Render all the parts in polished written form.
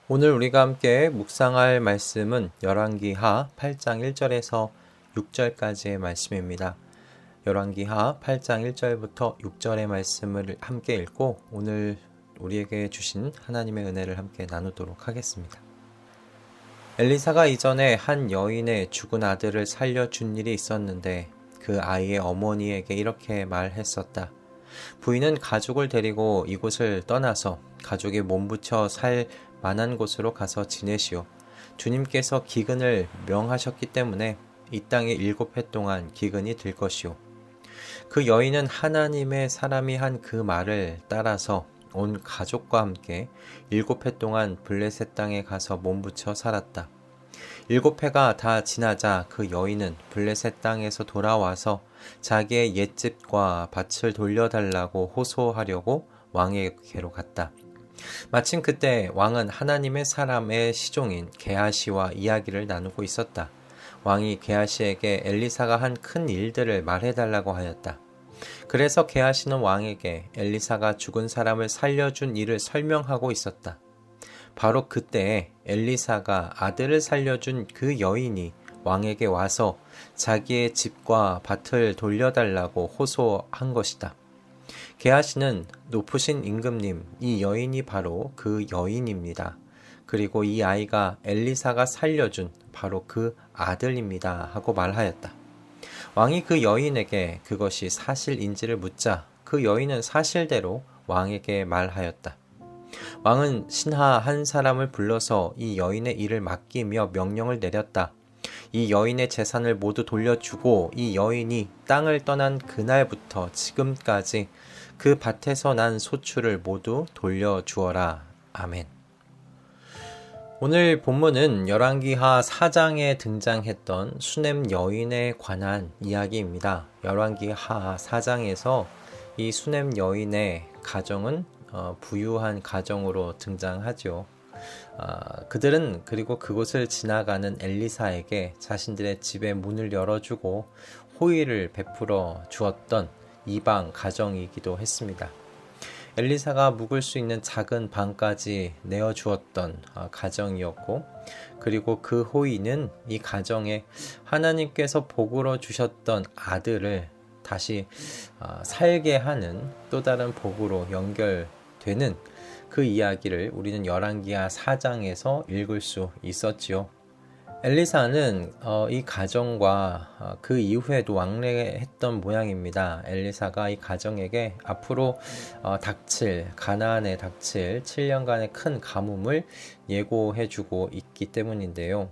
오늘 우리가 함께 묵상할 말씀은 열왕기하 8장 1절에서 6절까지의 말씀입니다. 열왕기하 8장 1절부터 6절의 말씀을 함께 읽고 오늘 우리에게 주신 하나님의 은혜를 함께 나누도록 하겠습니다. 엘리사가 이전에 한 여인의 죽은 아들을 살려준 일이 있었는데 그 아이의 어머니에게 이렇게 말했었다. 부인은 가족을 데리고 이곳을 떠나서 가족이 몸부쳐 살 만한 곳으로 가서 지내시오. 주님께서 기근을 명하셨기 때문에 이 땅에 7해 동안 기근이 들 것이오. 그 여인은 하나님의 사람이 한 그 말을 따라서 온 가족과 함께 7해 동안 블레셋 땅에 가서 몸부쳐 살았다. 7해가 다 지나자 그 여인은 블레셋 땅에서 돌아와서 자기의 옛집과 밭을 돌려달라고 호소하려고 왕에게로 갔다. 마침 그때 왕은 하나님의 사람의 시종인 게하시와 이야기를 나누고 있었다. 왕이 게하시에게 엘리사가 한 큰 일들을 말해달라고 하였다. 그래서 게하시는 왕에게 엘리사가 죽은 사람을 살려준 일을 설명하고 있었다. 바로 그때 엘리사가 아들을 살려준 그 여인이 왕에게 와서 자기의 집과 밭을 돌려달라고 호소한 것이다. 게하시는 높으신 임금님, 이 여인이 바로 그 여인입니다. 그리고 이 아이가 엘리사가 살려준 바로 그 아들입니다. 하고 말하였다. 왕이 그 여인에게 그것이 사실인지를 묻자 그 여인은 사실대로 왕에게 말하였다. 왕은 신하 한 사람을 불러서 이 여인의 일을 맡기며 명령을 내렸다. 이 여인의 재산을 모두 돌려주고 이 여인이 땅을 떠난 그날부터 지금까지 그 밭에서 난 소출을 모두 돌려주어라. 아멘. 오늘 본문은 열왕기하 4장에 등장했던 수넴 여인에 관한 이야기입니다. 열왕기하 4장에서 이 수넴 여인의 가정은 부유한 가정으로 등장하죠. 그들은 그리고 그곳을 지나가는 엘리사에게 자신들의 집의 문을 열어주고 호의를 베풀어 주었던 이방 가정이기도 했습니다. 엘리사가 묵을 수 있는 작은 방까지 내어주었던 가정이었고, 그리고 그 호의는 이 가정에 하나님께서 복으로 주셨던 아들을 다시 살게 하는 또 다른 복으로 연결되는 그 이야기를 우리는 열왕기하 4장에서 읽을 수 있었지요. 엘리사는 이 가정과 그 이후에도 왕래했던 모양입니다. 엘리사가 이 가정에게 앞으로 가나안에 닥칠 7년간의 큰 가뭄을 예고해주고 있기 때문인데요.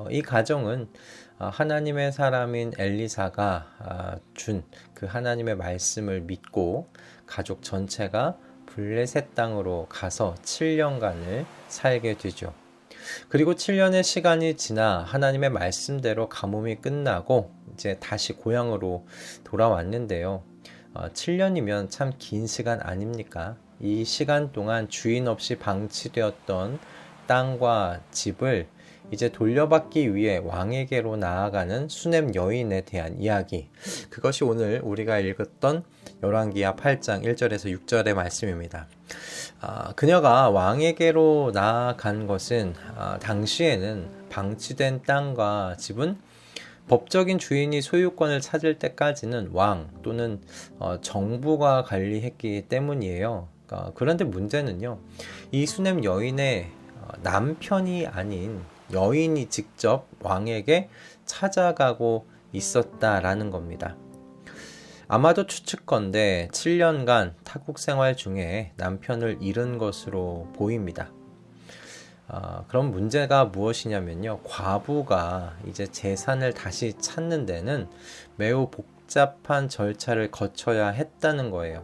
이 가정은 하나님의 사람인 엘리사가 준 그 하나님의 말씀을 믿고 가족 전체가 블레셋 땅으로 가서 7년간을 살게 되죠. 그리고 7년의 시간이 지나 하나님의 말씀대로 가뭄이 끝나고 이제 다시 고향으로 돌아왔는데요. 7년이면 참 긴 시간 아닙니까? 이 시간 동안 주인 없이 방치되었던 땅과 집을 이제 돌려받기 위해 왕에게로 나아가는 수넴 여인에 대한 이야기, 그것이 오늘 우리가 읽었던 열왕기하 8장 1절에서 6절의 말씀입니다. 그녀가 왕에게로 나아간 것은 당시에는 방치된 땅과 집은 법적인 주인이 소유권을 찾을 때까지는 왕 또는 정부가 관리했기 때문이에요. 그런데 문제는요, 이 수넴 여인의 남편이 아닌 여인이 직접 왕에게 찾아가고 있었다라는 겁니다. 아마도 추측건데 7년간 타국 생활 중에 남편을 잃은 것으로 보입니다. 그럼 문제가 무엇이냐면요, 과부가 이제 재산을 다시 찾는 데는 매우 복잡한 절차를 거쳐야 했다는 거예요.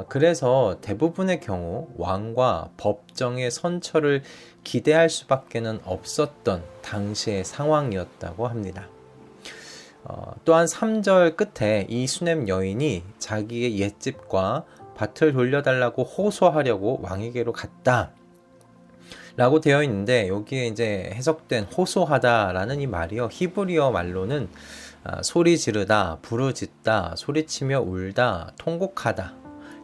그래서 대부분의 경우 왕과 법정의 선처를 기대할 수밖에는 없었던 당시의 상황이었다고 합니다. 또한 3절 끝에 이 수넴 여인이 자기의 옛집과 밭을 돌려달라고 호소하려고 왕에게로 갔다 라고 되어 있는데, 여기에 이제 해석된 호소하다라는 이 말이요, 히브리어 말로는 소리 지르다, 부르짖다, 소리치며 울다, 통곡하다,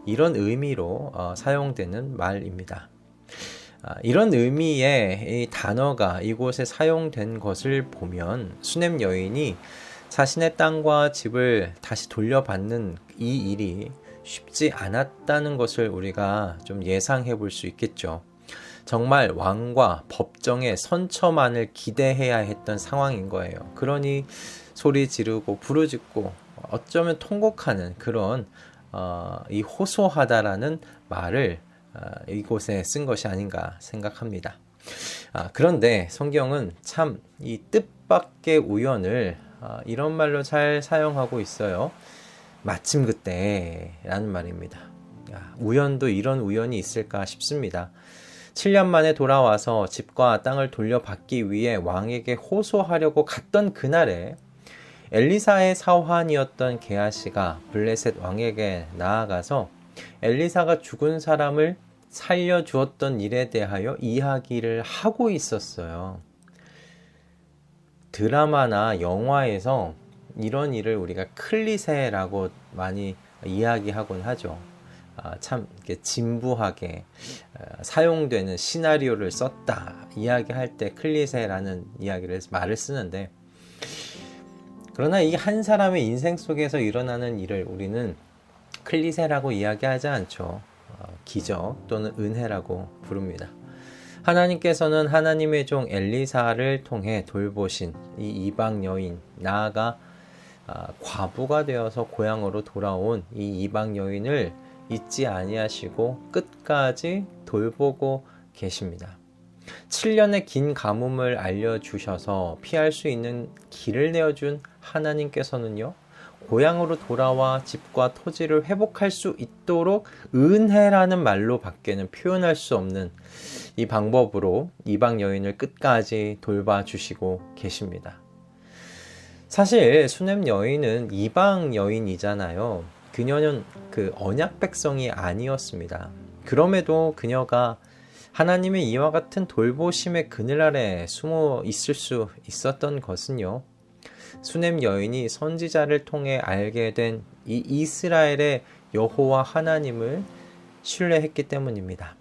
이런 의미로 사용되는 말입니다. 이런 의미의 이 단어가 이곳에 사용된 것을 보면 수넴 여인이 자신의 땅과 집을 다시 돌려받는 이 일이 쉽지 않았다는 것을 우리가 좀 예상해 볼 수 있겠죠. 정말 왕과 법정의 선처만을 기대해야 했던 상황인 거예요. 그러니 소리 지르고 부르짖고 어쩌면 통곡하는 그런 이 호소하다라는 말을 이곳에 쓴 것이 아닌가 생각합니다. 그런데 성경은 참 이 뜻밖의 우연을 이런 말로 잘 사용하고 있어요. 마침 그때라는 말입니다. 우연도 이런 우연이 있을까 싶습니다. 7년 만에 돌아와서 집과 땅을 돌려받기 위해 왕에게 호소하려고 갔던 그날에 엘리사의 사환이었던 게하시가 블레셋 왕에게 나아가서 엘리사가 죽은 사람을 살려주었던 일에 대하여 이야기를 하고 있었어요. 드라마나 영화에서 이런 일을 우리가 클리셰라고 많이 이야기하곤 하죠. 참 진부하게 사용되는 시나리오를 썼다 이야기할 때 클리셰라는 말을 쓰는데, 그러나 이 한 사람의 인생 속에서 일어나는 일을 우리는 클리셰라고 이야기하지 않죠. 기적 또는 은혜라고 부릅니다. 하나님께서는 하나님의 종 엘리사를 통해 돌보신 이 이방 여인, 나아가 과부가 되어서 고향으로 돌아온 이 이방 여인을 잊지 아니하시고 끝까지 돌보고 계십니다. 7년의 긴 가뭄을 알려주셔서 피할 수 있는 길을 내어준 하나님께서는요, 고향으로 돌아와 집과 토지를 회복할 수 있도록 은혜라는 말로 밖에는 표현할 수 없는 이 방법으로 이방 여인을 끝까지 돌봐주시고 계십니다. 사실 수넴 여인은 이방 여인이잖아요. 그녀는 그 언약 백성이 아니었습니다. 그럼에도 그녀가 하나님의 이와 같은 돌보심의 그늘 아래 숨어 있을 수 있었던 것은요, 수넴 여인이 선지자를 통해 알게 된 이 이스라엘의 여호와 하나님을 신뢰했기 때문입니다.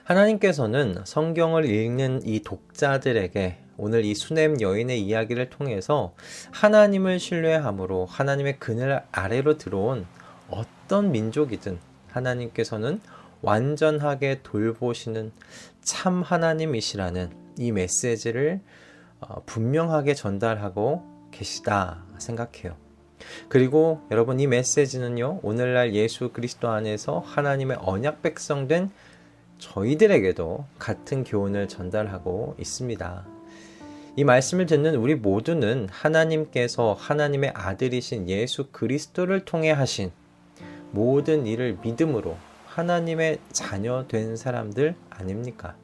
하나님께서는 성경을 읽는 이 독자들에게 오늘 이 수넴 여인의 이야기를 통해서 하나님을 신뢰함으로 하나님의 그늘 아래로 들어온 어떤 민족이든 하나님께서는 완전하게 돌보시는 참 하나님이시라는 이 메시지를 분명하게 전달하고 계시다 생각해요. 그리고 여러분, 이 메시지는요, 오늘날 예수 그리스도 안에서 하나님의 언약 백성된 저희들에게도 같은 교훈을 전달하고 있습니다. 이 말씀을 듣는 우리 모두는 하나님께서 하나님의 아들이신 예수 그리스도를 통해 하신 모든 일을 믿음으로 하나님의 자녀 된 사람들 아닙니까?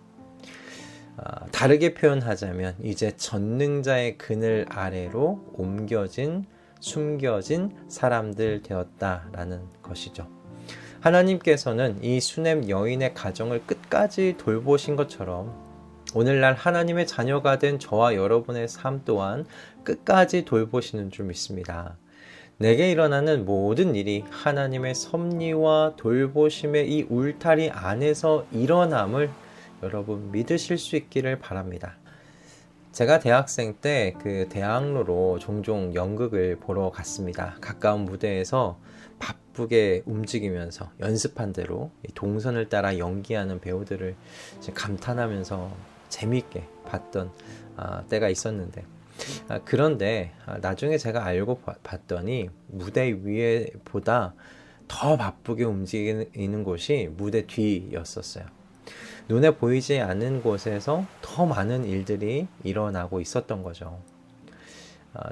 다르게 표현하자면 이제 전능자의 그늘 아래로 숨겨진 사람들 되었다라는 것이죠. 하나님께서는 이 수넴 여인의 가정을 끝까지 돌보신 것처럼 오늘날 하나님의 자녀가 된 저와 여러분의 삶 또한 끝까지 돌보시는 줄 믿습니다. 내게 일어나는 모든 일이 하나님의 섭리와 돌보심의 이 울타리 안에서 일어남을 여러분 믿으실 수 있기를 바랍니다. 제가 대학생 때 그 대학로로 종종 연극을 보러 갔습니다. 가까운 무대에서 바쁘게 움직이면서 연습한 대로 동선을 따라 연기하는 배우들을 감탄하면서 재미있게 봤던 때가 있었는데, 그런데 나중에 제가 알고 봤더니 무대 위에 보다 더 바쁘게 움직이는 곳이 무대 뒤였었어요. 눈에 보이지 않는 곳에서 더 많은 일들이 일어나고 있었던 거죠.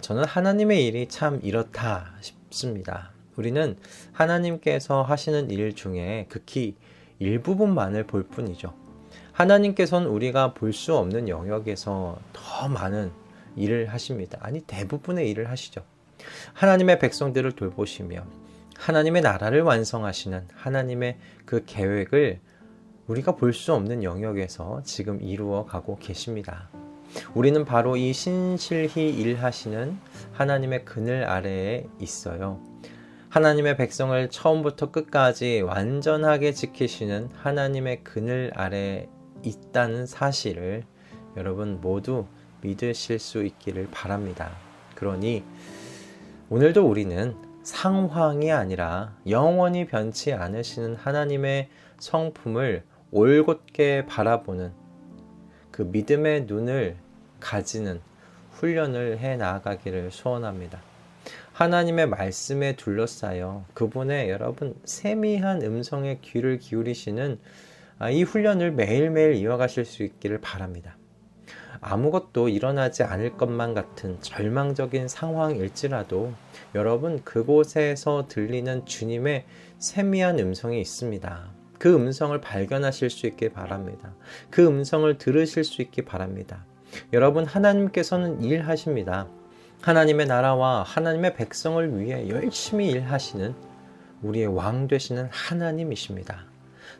저는 하나님의 일이 참 이렇다 싶습니다. 우리는 하나님께서 하시는 일 중에 극히 일부분만을 볼 뿐이죠. 하나님께서는 우리가 볼 수 없는 영역에서 더 많은 일을 하십니다. 아니, 대부분의 일을 하시죠. 하나님의 백성들을 돌보시며 하나님의 나라를 완성하시는 하나님의 그 계획을 우리가 볼 수 없는 영역에서 지금 이루어 가고 계십니다. 우리는 바로 이 신실히 일하시는 하나님의 그늘 아래에 있어요. 하나님의 백성을 처음부터 끝까지 완전하게 지키시는 하나님의 그늘 아래 있다는 사실을 여러분 모두 믿으실 수 있기를 바랍니다. 그러니 오늘도 우리는 상황이 아니라 영원히 변치 않으시는 하나님의 성품을 올곧게 바라보는 그 믿음의 눈을 가지는 훈련을 해 나아가기를 소원합니다. 하나님의 말씀에 둘러싸여 그분의 여러분 세미한 음성에 귀를 기울이시는 이 훈련을 매일매일 이어가실 수 있기를 바랍니다. 아무것도 일어나지 않을 것만 같은 절망적인 상황일지라도 여러분 그곳에서 들리는 주님의 세미한 음성이 있습니다. 그 음성을 발견하실 수 있길 바랍니다. 그 음성을 들으실 수 있기 바랍니다. 여러분 하나님께서는 일하십니다. 하나님의 나라와 하나님의 백성을 위해 열심히 일하시는 우리의 왕 되시는 하나님이십니다.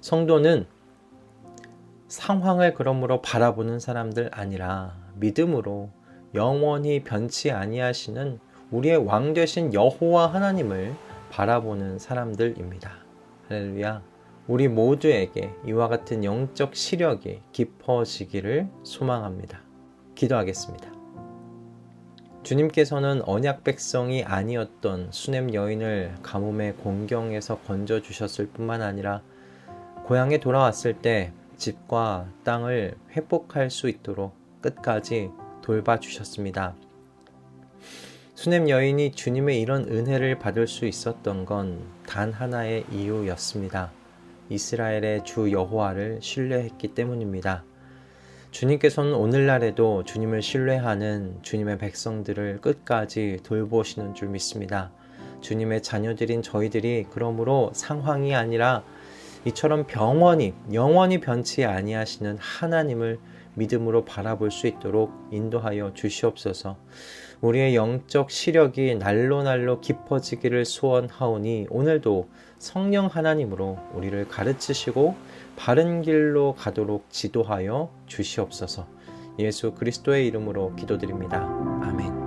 성도는 상황을 그러므로 바라보는 사람들 아니라 믿음으로 영원히 변치 아니하시는 우리의 왕 되신 여호와 하나님을 바라보는 사람들입니다. 할렐루야. 우리 모두에게 이와 같은 영적 시력이 깊어지기를 소망합니다. 기도하겠습니다. 주님께서는 언약 백성이 아니었던 수넴 여인을 가뭄의 공경에서 건져주셨을 뿐만 아니라 고향에 돌아왔을 때 집과 땅을 회복할 수 있도록 끝까지 돌봐주셨습니다. 수넴 여인이 주님의 이런 은혜를 받을 수 있었던 건 단 하나의 이유였습니다. 이스라엘의 주 여호와를 신뢰했기 때문입니다. 주님께서는 오늘날에도 주님을 신뢰하는 주님의 백성들을 끝까지 돌보시는 줄 믿습니다. 주님의 자녀들인 저희들이 그러므로 상황이 아니라 이처럼 영원히 변치 아니하시는 하나님을 믿음으로 바라볼 수 있도록 인도하여 주시옵소서. 우리의 영적 시력이 날로 깊어지기를 소원하오니 오늘도 성령 하나님으로 우리를 가르치시고 바른 길로 가도록 지도하여 주시옵소서. 예수 그리스도의 이름으로 기도드립니다. 아멘.